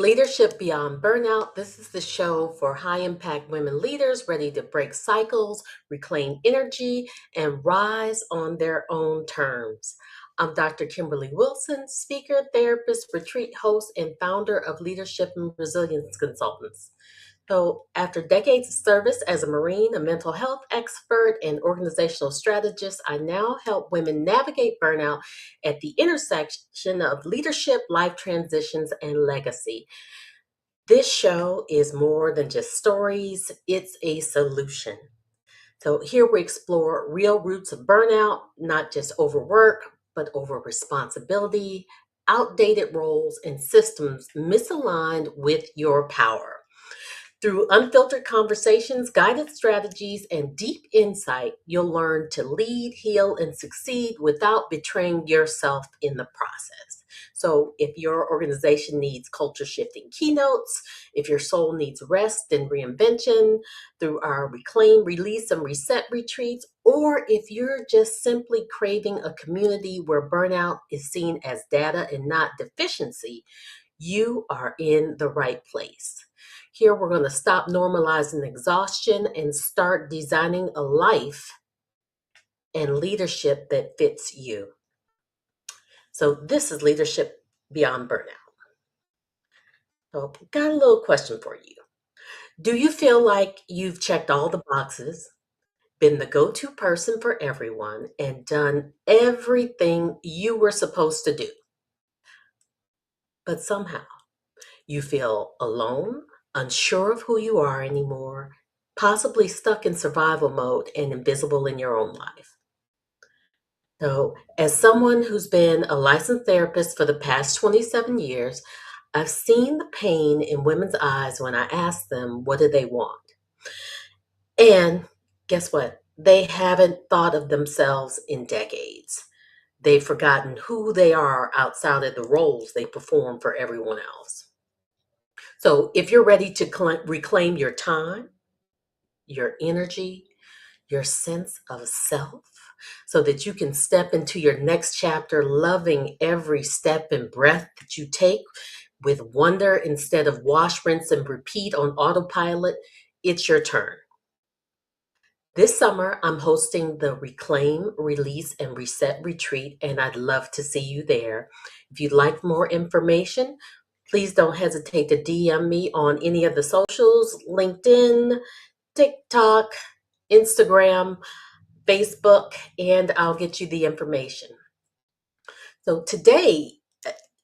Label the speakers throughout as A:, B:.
A: Leadership Beyond Burnout. This is the show for high impact women leaders ready to break cycles, reclaim energy, and rise on their own terms. I'm Dr. Kimberly Wilson, speaker, therapist, retreat host, and founder of Leadership and Resilience Consultants. So, after decades of service as a Marine, a mental health expert, and organizational strategist, I now help women navigate burnout at the intersection of leadership, life transitions, and legacy. This show is more than just stories, it's a solution. So, here we explore real roots of burnout, not just overwork, but over responsibility, outdated roles, and systems misaligned with your power. Through unfiltered conversations, guided strategies, and deep insight, you'll learn to lead, heal, and succeed without betraying yourself in the process. So, if your organization needs culture shifting keynotes, if your soul needs rest and reinvention through our Reclaim, Release, and Reset retreats, or if you're just simply craving a community where burnout is seen as data and not deficiency, you are in the right place. Here, we're going to stop normalizing exhaustion and start designing a life and leadership that fits you. So, this is Leadership Beyond Burnout. So, got a little question for you. Do you feel like you've checked all the boxes, been the go to person for everyone, and done everything you were supposed to do? But somehow you feel alone, unsure of who you are anymore, possibly stuck in survival mode and invisible in your own life. So, as someone who's been a licensed therapist for the past 27 years, I've seen the pain in women's eyes when I ask them, what do they want? And guess what? They haven't thought of themselves in decades. They've forgotten who they are outside of the roles they perform for everyone else. So, if you're ready to reclaim your time, your energy, your sense of self, so that you can step into your next chapter loving every step and breath that you take with wonder instead of wash, rinse, and repeat on autopilot, it's your turn. This summer, I'm hosting the Reclaim, Release, and Reset retreat, and I'd love to see you there. If you'd like more information, please don't hesitate to DM me on any of the socials, LinkedIn, TikTok, Instagram, Facebook, and I'll get you the information. So today,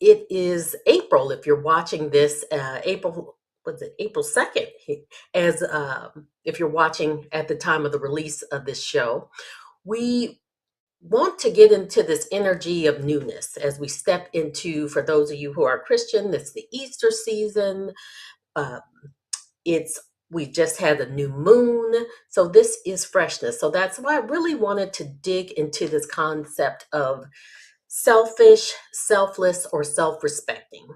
A: it is April. If you're watching this, April, was it April 2nd? As if you're watching at the time of the release of this show, we want to get into this energy of newness as we step into, for those of you who are Christian, it's the Easter season. Uh, it's we just had a new moon, so this is freshness. So that's why I really wanted to dig into this concept of selfish, selfless, or self-respecting.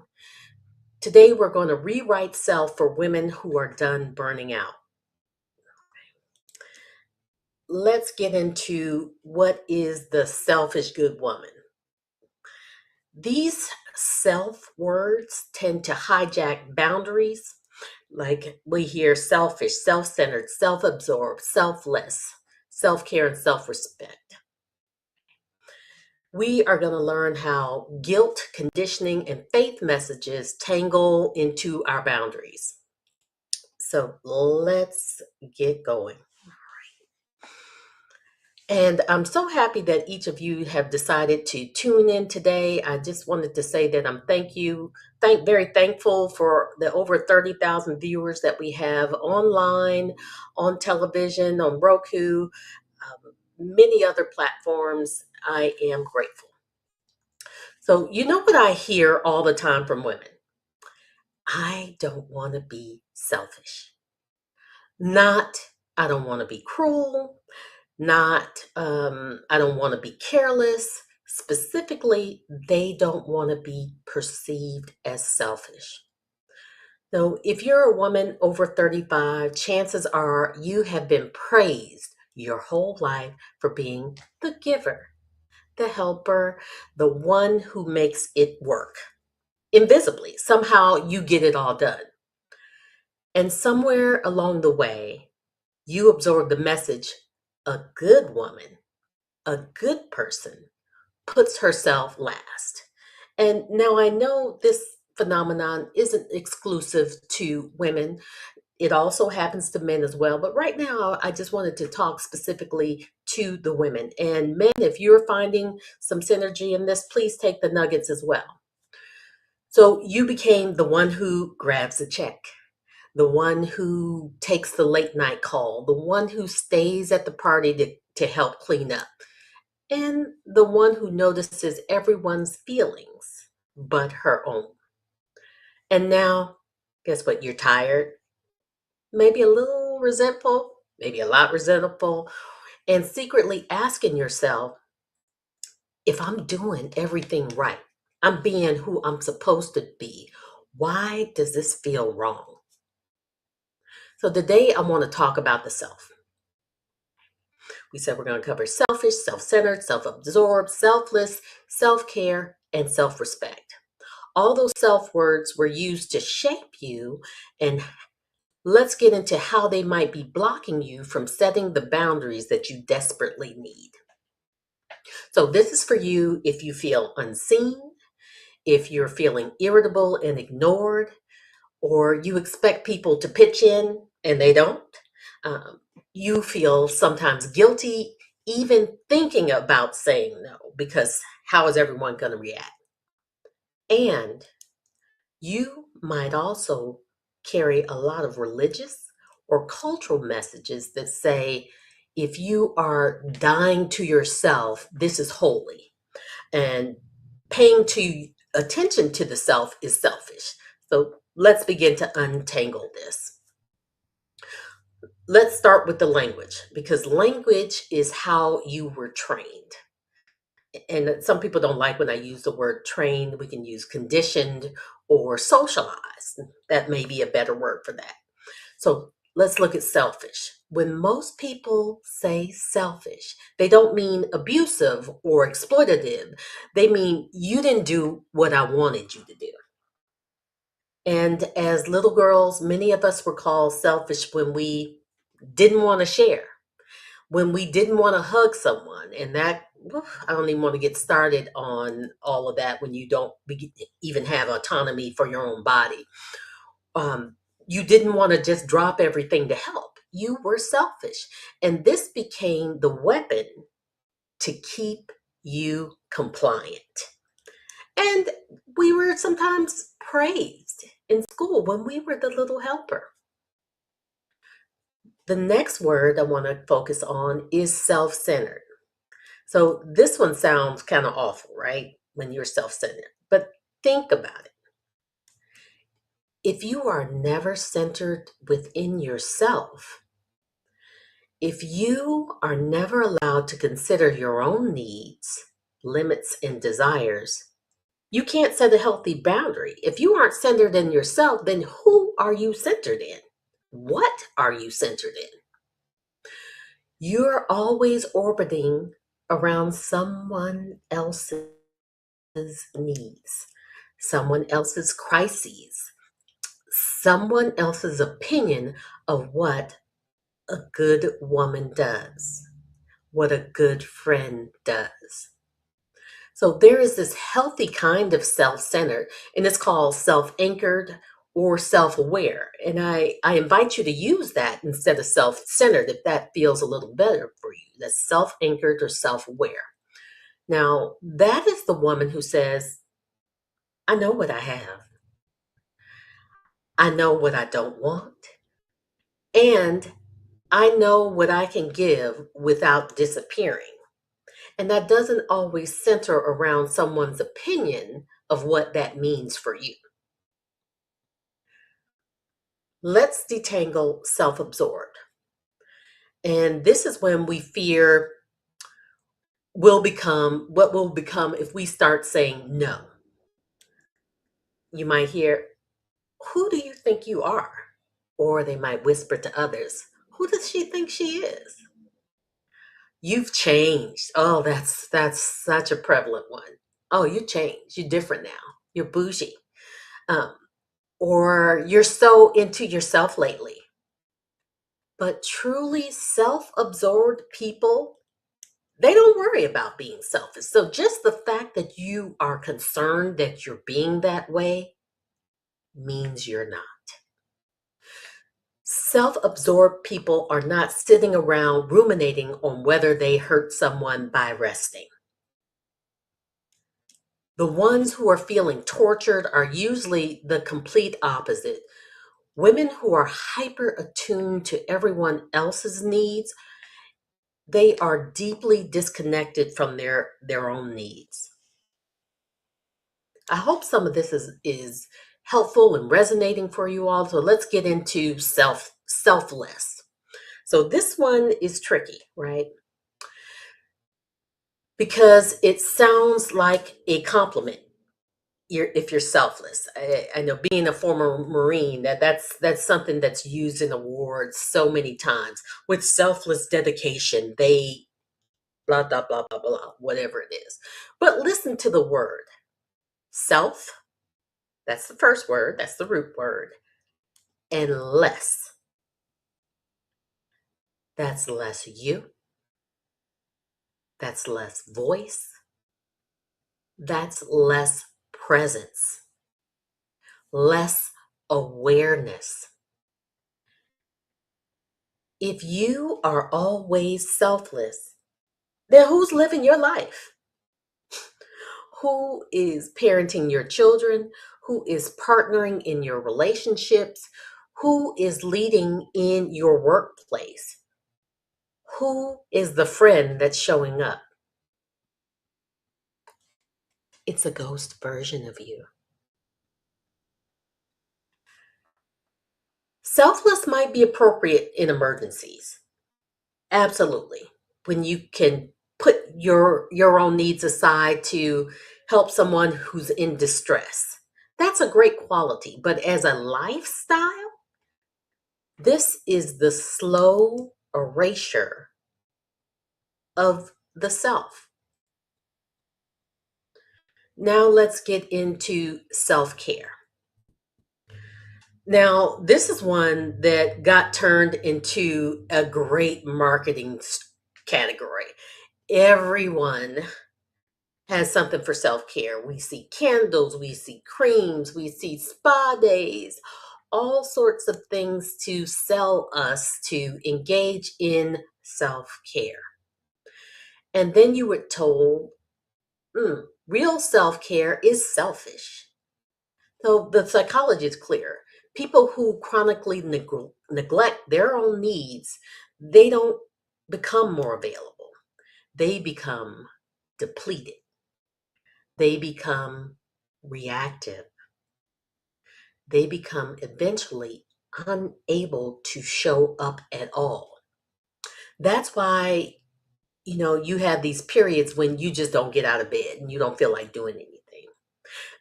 A: Today we're going to rewrite self for women who are done burning out. Let's get into what is the selfish good woman. These self words tend to hijack boundaries. Like we hear selfish, self centered, self absorbed, selfless, self care, and self respect. We are going to learn how guilt, conditioning, and faith messages tangle into our boundaries. So let's get going. And I'm so happy that each of you have decided to tune in today. I just wanted to say that I'm very thankful for the over 30,000 viewers that we have online, on television, on Roku, many other platforms. I am grateful. So, you know what I hear all the time from women? I don't want to be selfish. Not, I don't want to be cruel. Not, I don't want to be careless. Specifically, they don't want to be perceived as selfish. So, if you're a woman over 35, chances are you have been praised your whole life for being the giver, the helper, the one who makes it work. invisibly. Somehow you get it all done. And somewhere along the way, you absorb the message: a good woman, a good person, puts herself last. And now I know this phenomenon isn't exclusive to women. It also happens to men as well. But right now, I just wanted to talk specifically to the women. And men, if you're finding some synergy in this, please take the nuggets as well. So you became the one who grabs a check, the one who takes the late night call, the one who stays at the party to help clean up, and the one who notices everyone's feelings but her own. And now, guess what? You're tired, maybe a little resentful, maybe a lot resentful, and secretly asking yourself, if I'm doing everything right, I'm being who I'm supposed to be, why does this feel wrong? So today I want to talk about the self. We said we're going to cover selfish, self-centered, self-absorbed, selfless, self-care, and self-respect. All those self words were used to shape you, and let's get into how they might be blocking you from setting the boundaries that you desperately need. So, this is for you if you feel unseen, if you're feeling irritable and ignored, or you expect people to pitch in and they don't. You feel sometimes guilty even thinking about saying no because how is everyone going to react? And you might also carry a lot of religious or cultural messages that say, if you are dying to yourself, this is holy. And paying attention to the self is selfish. So let's begin to untangle this. Let's start with the language because language is how you were trained. And some people don't like when I use the word trained. We can use conditioned or socialized. That may be a better word for that. So let's look at selfish. When most people say selfish, they don't mean abusive or exploitative. They mean you didn't do what I wanted you to do. And as little girls, many of us were called selfish when we didn't want to share, when we didn't want to hug someone. And that, I don't even want to get started on all of that when you don't even have autonomy for your own body. Um, you didn't want to just drop everything to help. You were selfish. And this became the weapon to keep you compliant. And we were sometimes praised in school when we were the little helper. The next word I want to focus on is self centered. So this one sounds kind of awful, right? When you're self centered. But think about it. If you are never centered within yourself, if you are never allowed to consider your own needs, limits, and desires, you can't set a healthy boundary. If you aren't centered in yourself, then who are you centered in? What are you centered in? You're always orbiting around someone else's needs, someone else's crises, someone else's opinion of what a good woman does, what a good friend does. So there is this healthy kind of self-centered, and it's called self-anchored or self-aware. And I invite you to use that instead of self-centered if that feels a little better for you. That's self-anchored or self-aware. Now, that is the woman who says, I know what I have. I know what I don't want. And I know what I can give without disappearing. And that doesn't always center around someone's opinion of what that means for you. Let's detangle self absorbed. And this is when we fear will become what will become if we start saying no. You might hear, who do you think you are? Or they might whisper to others, who does she think she is? You've changed. Oh, that's such a prevalent one. Oh, you changed. You're different now. You're bougie. um, or you're so into yourself lately. But truly self absorbed people, they don't worry about being selfish. So just the fact that you are concerned that you're being that way means you're not. Self absorbed people are not sitting around ruminating on whether they hurt someone by resting. The ones who are feeling tortured are usually the complete opposite. Women who are hyper attuned to everyone else's needs, they are deeply disconnected from their own needs. I hope some of this is helpful and resonating for you all. So let's get into selfless. So this one is tricky, right? Because it sounds like a compliment. If you're selfless, I know being a former Marine, that's something that's used in awards so many times. With selfless dedication, they blah blah blah blah blah, whatever it is. But listen to the word self. That's the first word. That's the root word. And less. That's less you. That's less voice. That's less presence. Less awareness. If you are always selfless, then who's living your life? Who is parenting your children? Who is partnering in your relationships? Who is leading in your workplace? Who is the friend that's showing up? It's a ghost version of you. Selfless might be appropriate in emergencies. Absolutely. When you can put your own needs aside to help someone who's in distress. That's a great quality, but as a lifestyle, this is the slow erasure of the self. Now let's get into self-care. Now, this is one that got turned into a great marketing category. Everyone has something for self-care. We see candles, we see creams, we see spa days, all sorts of things to sell us to engage in self-care. And then you were told, real self-care is selfish. So the psychology is clear. People who chronically neglect their own needs, they don't become more available. They become depleted. They become reactive. They become eventually unable to show up at all. That's why, you have these periods when you just don't get out of bed and you don't feel like doing anything.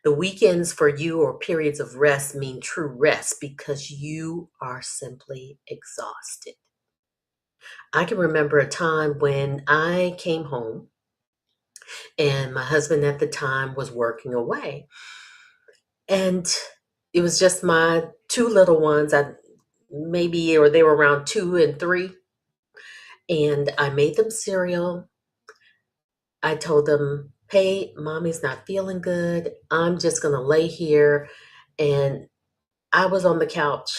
A: The weekends for you or periods of rest mean true rest because you are simply exhausted. I can remember a time when I came home and my husband at the time was working away. And it was just my two little ones. Or they were around 2 and 3. And I made them cereal. I told them, hey, mommy's not feeling good. I'm just going to lay here. And I was on the couch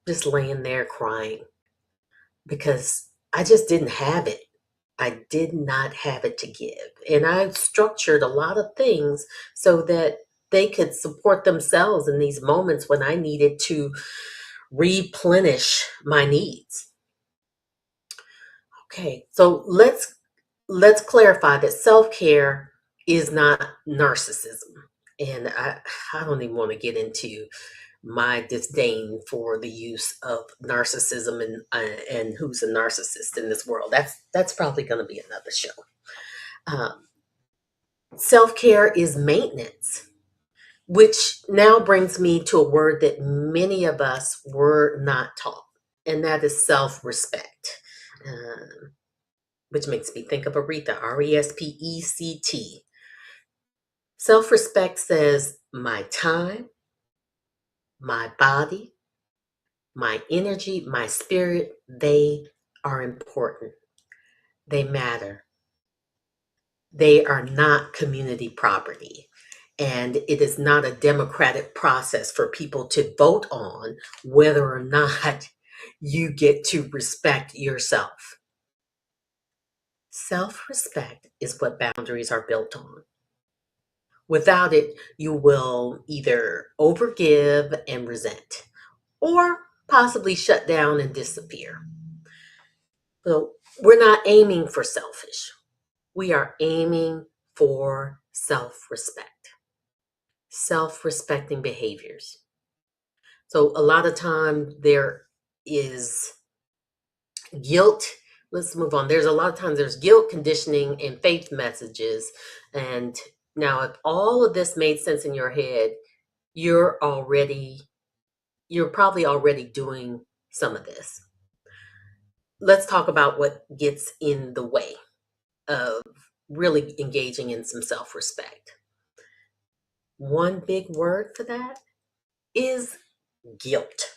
A: just laying there crying because I just didn't have it. I did not have it to give. And I structured a lot of things so that they could support themselves in these moments when I needed to replenish my needs. Okay, so let's clarify that self-care is not narcissism. And I don't even want to get into my disdain for the use of narcissism and who's a narcissist in this world. That's probably going to be another show. Um, Self-care is maintenance, which now brings me to a word that many of us were not taught, and that is self-respect, which makes me think of Aretha, Respect. Self-respect says my time, my body, my energy, my spirit, they are important. They matter. They are not community property. And it is not a democratic process for people to vote on whether or not you get to respect yourself. Self respect is what boundaries are built on. Without it, you will either overgive and resent or possibly shut down and disappear. So we're not aiming for selfish. We are aiming for self respect, self respecting behaviors. So a lot of time there is guilt. Let's move on. There's a lot of times there's guilt, conditioning, and faith messages. And now, if all of this made sense in your head, you're already, you're probably already doing some of this. Let's talk about what gets in the way of really engaging in some self respect. One big word for that is guilt.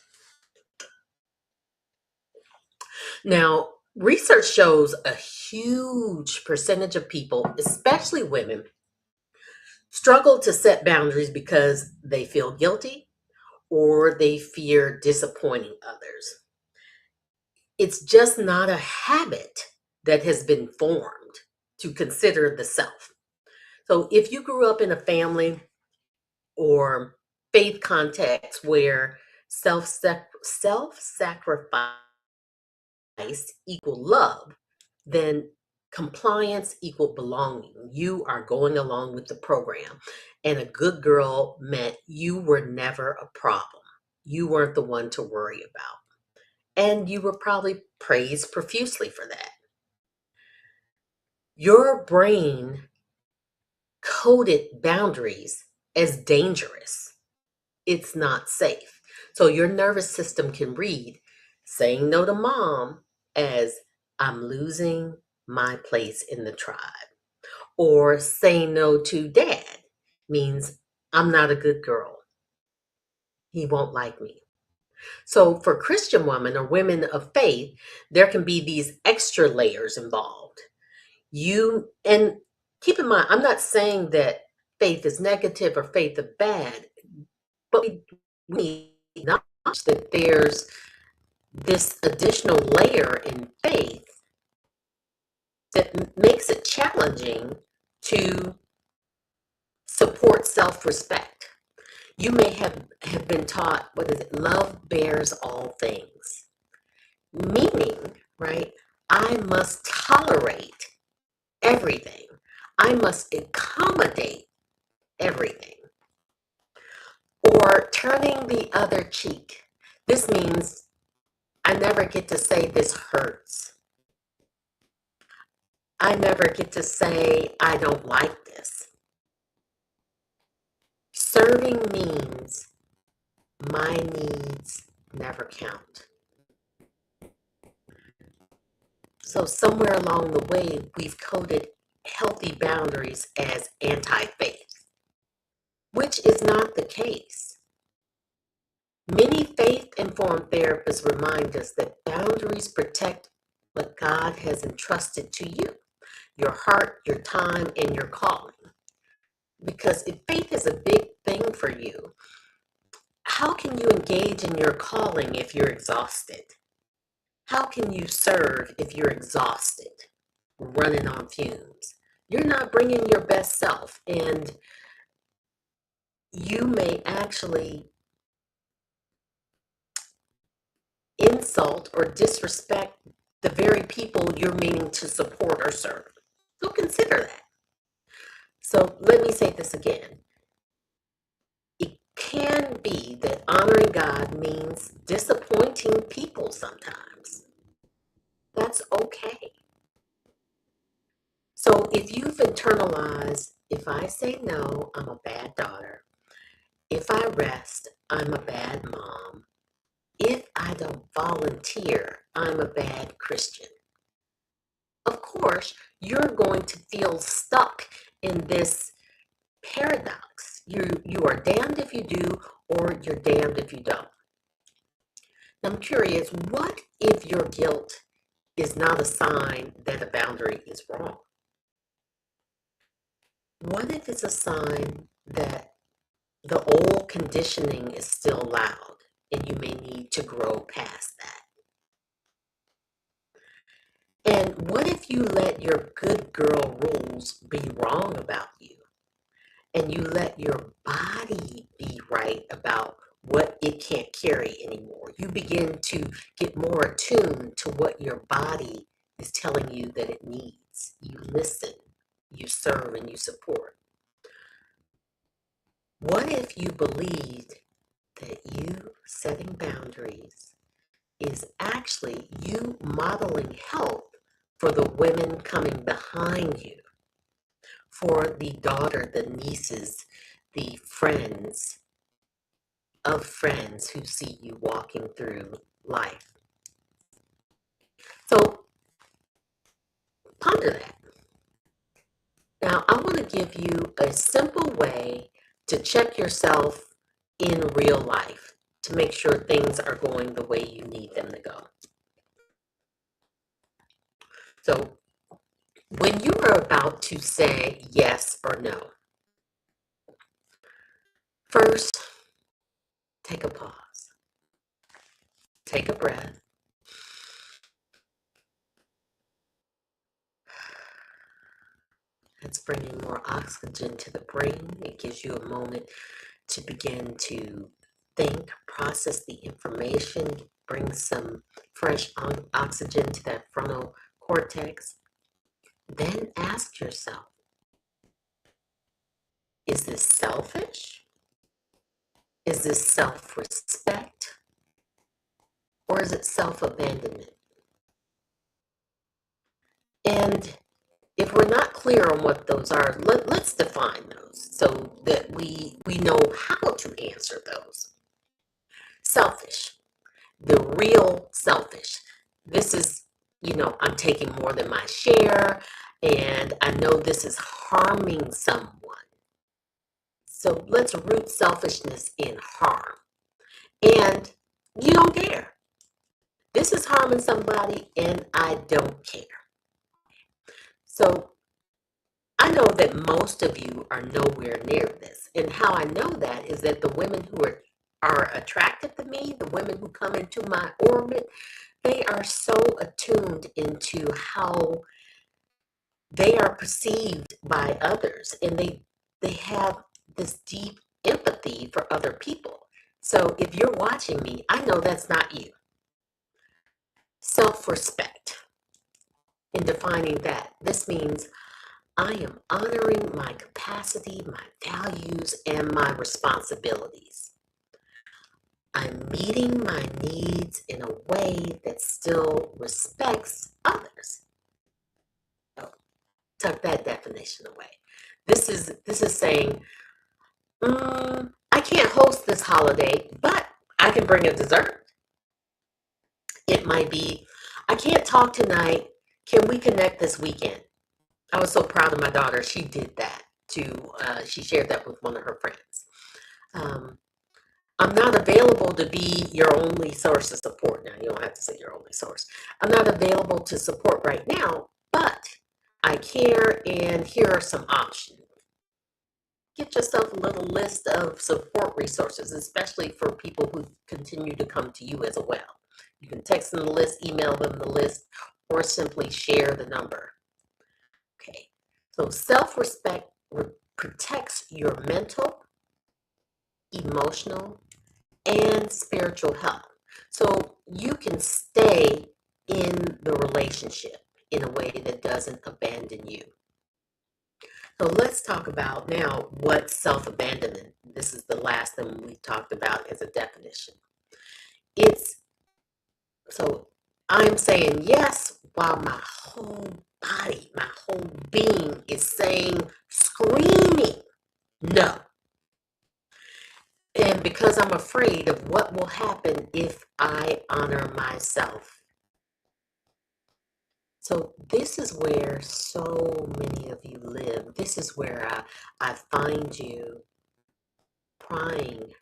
A: Now, research shows a huge percentage of people, especially women, struggle to set boundaries because they feel guilty or they fear disappointing others. It's just not a habit that has been formed to consider the self. So if you grew up in a family or faith context where self sacrifice equal love, then compliance equal belonging. You are going along with the program. And a good girl meant you were never a problem. You weren't the one to worry about. And you were probably praised profusely for that. Your brain coded boundaries as dangerous. It's not safe. So your nervous system can read saying no to mom as I'm losing my place in the tribe, or saying no to dad means I'm not a good girl. He won't like me. So for Christian women or women of faith, there can be these extra layers involved. You and keep in mind, I'm not saying that faith is negative or faith is bad, but we need to acknowledge that there's this additional layer in faith that makes it challenging to support self-respect. You may have been taught, what is it? Love bears all things. Meaning, right? I must tolerate everything. I must accommodate everything. Or turning the other cheek. This means I never get to say this hurts. I never get to say I don't like this. Serving means my needs never count. So somewhere along the way, we've coded healthy boundaries as anti-faith, which is not the case. Many faith-informed therapists remind us that boundaries protect what God has entrusted to you, your heart, your time, and your calling. Because if faith is a big thing for you, how can you engage in your calling if you're exhausted? How can you serve if you're exhausted, running on fumes? You're not bringing your best self, and you may actually insult or disrespect the very people you're meaning to support or serve. So consider that. So let me say this again. It can be that honoring God means disappointing people sometimes. That's okay. So if you've internalized, if I say no, I'm a bad daughter. If I rest, I'm a bad mom. If I don't volunteer, I'm a bad Christian. Of course, you're going to feel stuck in this paradox. You are damned if you do or you're damned if you don't. Now, I'm curious, what if your guilt is not a sign that a boundary is wrong? What if it's a sign that the old conditioning is still loud and you may need to grow past that? And what if you let your good girl rules be wrong about you and you let your body be right about what it can't carry anymore? You begin to get more attuned to what your body is telling you that it needs. You listen, you serve, and you support. What if you believed that you setting boundaries is actually you modeling health for the women coming behind you, for the daughter, the nieces, the friends of friends who see you walking through life? So ponder that. Now, I want to give you a simple way to check yourself in real life to make sure things are going the way you need them to go. So when you are about to say yes or no, first, take a pause, take a breath. That's bringing more oxygen to the brain. It gives you a moment to begin to think, process the information, bring some fresh oxygen to that frontal cortex. Then ask yourself, is this selfish? Is this self-respect? Or is it self-abandonment? And if we're not clear on what those are, let's define those so that we know how to answer those. Selfish, the real selfish. This is, I'm taking more than my share, and I know this is harming someone. So let's root selfishness in harm. And you don't care. This is harming somebody, and I don't care. So I know that most of you are nowhere near this. And how I know that is that the women who are attracted to me, the women who come into my orbit, they are so attuned into how they are perceived by others. And they have this deep empathy for other people. So if you're watching me, I know that's not you. Self-respect. In defining that, this means I am honoring my capacity, my values, and my responsibilities. I'm meeting my needs in a way that still respects others. Oh, tuck that definition away. This is saying, I can't host this holiday, but I can bring a dessert. It might be, I can't talk tonight. Can we connect this weekend? I was so proud of my daughter. She did that too. She shared that with one of her friends. I'm not available to be your only source of support. Now, you don't have to say your only source. I'm not available to support right now, but I care, and here are some options. Get yourself a little list of support resources, especially for people who continue to come to you as well. You can text them the list, email them the list, or simply share the number. Okay, so self-respect protects your mental, emotional, and spiritual health. So you can stay in the relationship in a way that doesn't abandon you. So let's talk about now what self-abandonment. This is the last thing we talked about as a definition. It's so I'm saying yes while my whole body, my whole being is saying, screaming, no. And because I'm afraid of what will happen if I honor myself. So this is where so many of you live. This is where I find you crying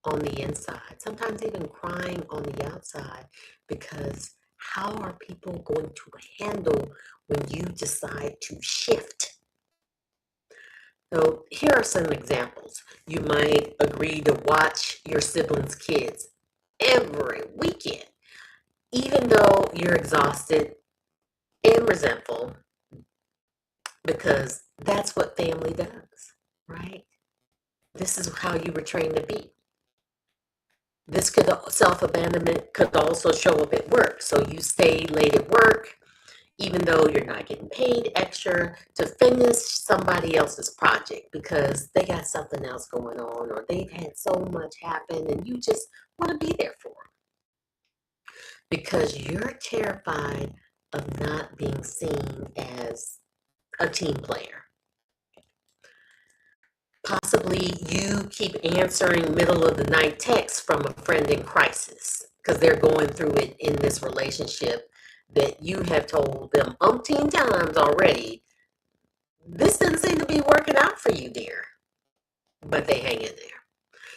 A: on the inside, sometimes even crying on the outside, because how are people going to handle when you decide to shift? So here are some examples. You might agree to watch your siblings' kids every weekend, even though you're exhausted and resentful, because that's what family does, right? This is how you were trained to be. This could self-abandonment could also show up at work. So you stay late at work, even though you're not getting paid extra to finish somebody else's project because they got something else going on or they've had so much happen and you just want to be there for them because you're terrified of not being seen as a team player. Possibly you keep answering middle of the night texts from a friend in crisis because they're going through it in this relationship that you have told them umpteen times already. This doesn't seem to be working out for you, dear. But they hang in there.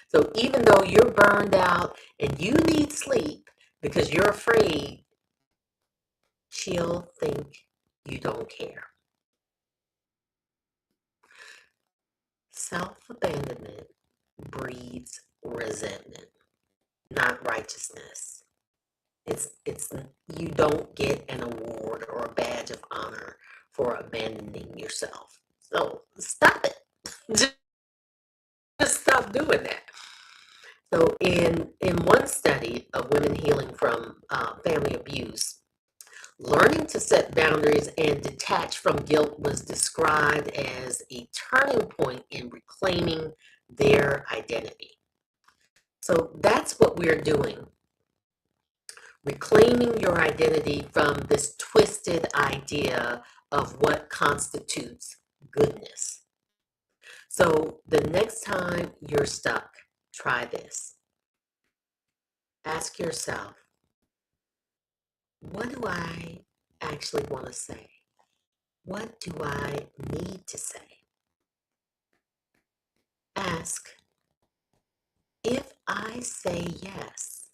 A: So even though you're burned out and you need sleep because you're afraid, she'll think you don't care. Self-abandonment breeds resentment, not righteousness. It's you don't get an award or a badge of honor for abandoning yourself. So stop it. Just stop doing that. So in one study of women healing from family abuse, learning to set boundaries and detach from guilt was described as a turning point in reclaiming their identity. So that's what we're doing. Reclaiming your identity from this twisted idea of what constitutes goodness. So the next time you're stuck, try this. Ask yourself, what do I actually want to say? What do I need to say? Ask, if I say yes,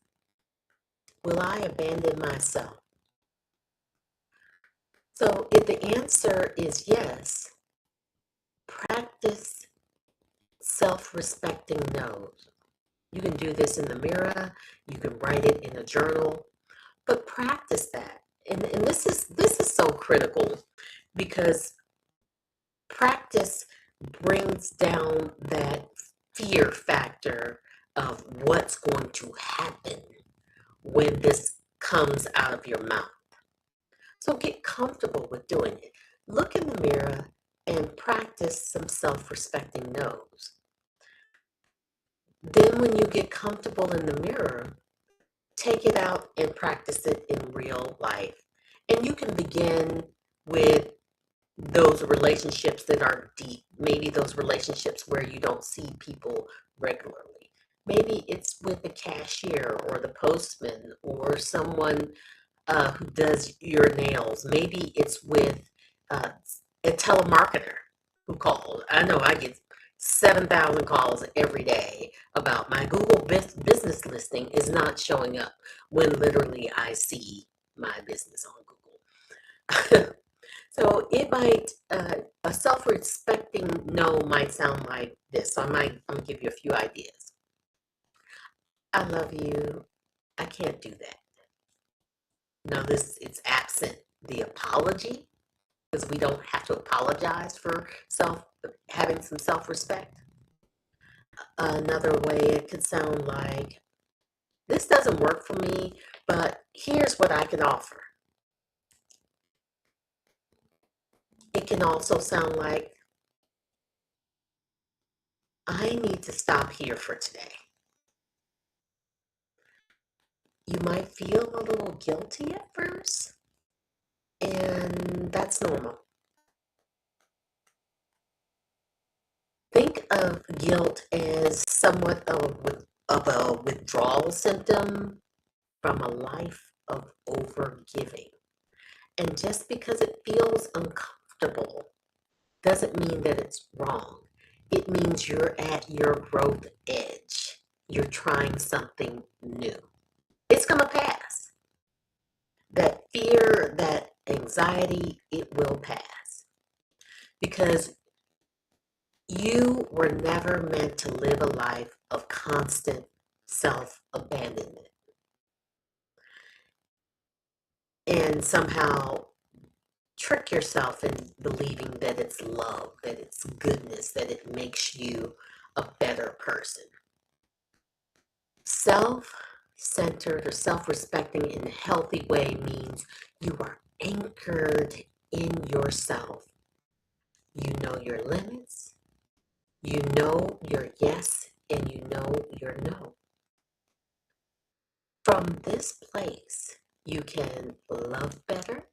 A: will I abandon myself? So if the answer is yes, practice self-respecting no's. You can do this in the mirror, you can write it in a journal, but practice that. And this is so critical because practice brings down that fear factor of what's going to happen when this comes out of your mouth. So get comfortable with doing it. Look in the mirror and practice some self-respecting no's. Then when you get comfortable in the mirror, take it out and practice it in real life. And you can begin with those relationships that are deep, maybe those relationships where you don't see people regularly. Maybe it's with the cashier or the postman or someone who does your nails. Maybe it's with uh, a telemarketer who calls. I know I get 7,000 calls every day about my Google business listing is not showing up when literally I see my business on Google. So it might, a self-respecting no might sound like this. So I'm gonna give you a few ideas. I love you. I can't do that. Now it's absent the apology because we don't have to apologize for having some self-respect. Another way it could sound like, this doesn't work for me, but here's what I can offer. It can also sound like, I need to stop here for today. You might feel a little guilty at first, and that's normal. Think of guilt as somewhat of a withdrawal symptom from a life of overgiving. And just because it feels uncomfortable doesn't mean that it's wrong. It means you're at your growth edge. you're trying something new. It's going to pass. That fear, that anxiety, it will pass. Because you were never meant to live a life of constant self-abandonment and somehow trick yourself in believing that it's love, that it's goodness, that it makes you a better person. Self-centered or self-respecting in a healthy way means you are anchored in yourself. You know your limits, you know your yes, and you know your no. From this place, you can love better,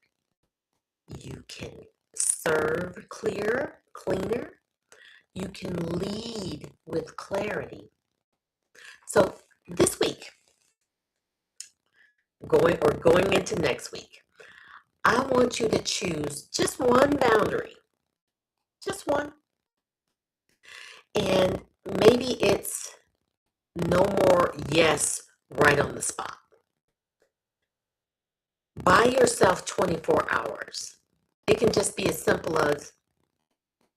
A: you can serve clearer, cleaner, you can lead with clarity. So this week, going into next week, I want you to choose just one boundary, just one. And maybe it's no more yes right on the spot. Buy yourself 24 hours. It can just be as simple as,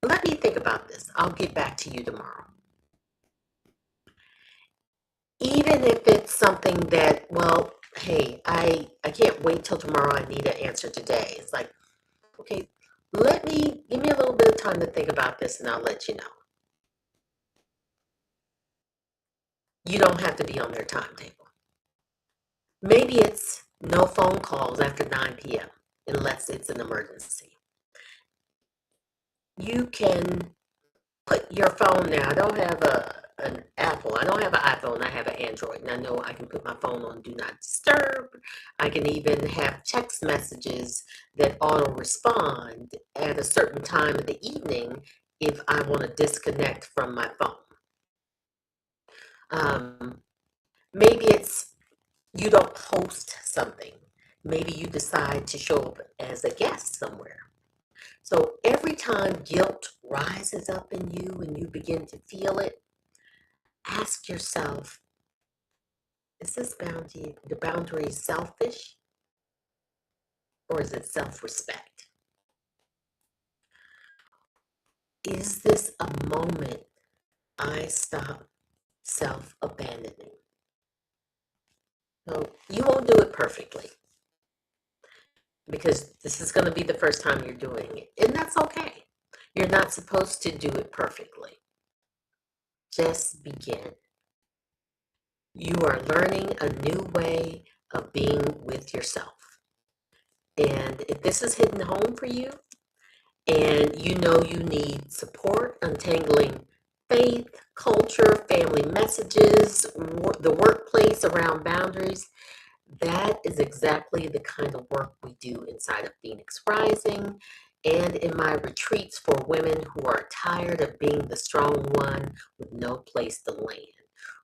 A: let me think about this. I'll get back to you tomorrow. Even if it's something that, well, hey, I can't wait till tomorrow. I need an answer today. It's like, okay, give me a little bit of time to think about this and I'll let you know. You don't have to be on their timetable. Maybe it's no phone calls after 9 p.m. unless it's an emergency. You can put your phone there. I don't have an Apple. I don't have an iPhone. I have an Android. And I know I can put my phone on Do Not Disturb. I can even have text messages that auto respond at a certain time of the evening if I want to disconnect from my phone. Maybe it's you don't host something. Maybe you decide to show up as a guest somewhere. So every time guilt rises up in you and you begin to feel it, ask yourself, is the boundary selfish or is it self-respect? Is this a moment I stop self-abandoning? So you won't do it perfectly because this is going to be the first time you're doing it, and that's okay. You're not supposed to do it perfectly. Just begin. You are learning a new way of being with yourself. And if this is hitting home for you and you know you need support untangling faith, culture, family messages, the workplace around boundaries, that is exactly the kind of work we do inside of Phoenix Rising and in my retreats for women who are tired of being the strong one with no place to land,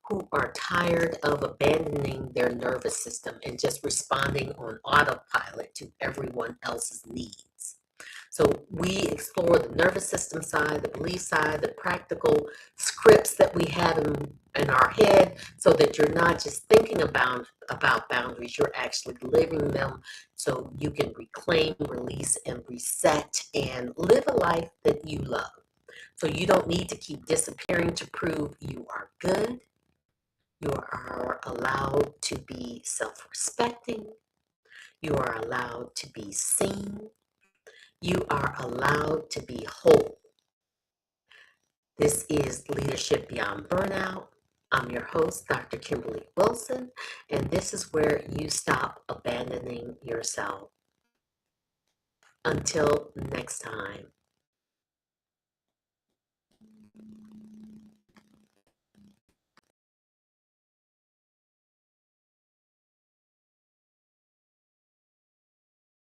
A: who are tired of abandoning their nervous system and just responding on autopilot to everyone else's needs. So we explore the nervous system side, the belief side, the practical scripts that we have in our head so that you're not just thinking about boundaries, you're actually living them so you can reclaim, release, and reset and live a life that you love. So you don't need to keep disappearing to prove you are good. You are allowed to be self-respecting. You are allowed to be seen. You are allowed to be whole. This is Leadership Beyond Burnout. I'm your host, Dr. Kimberly Wilson, and this is where you stop abandoning yourself. Until next time.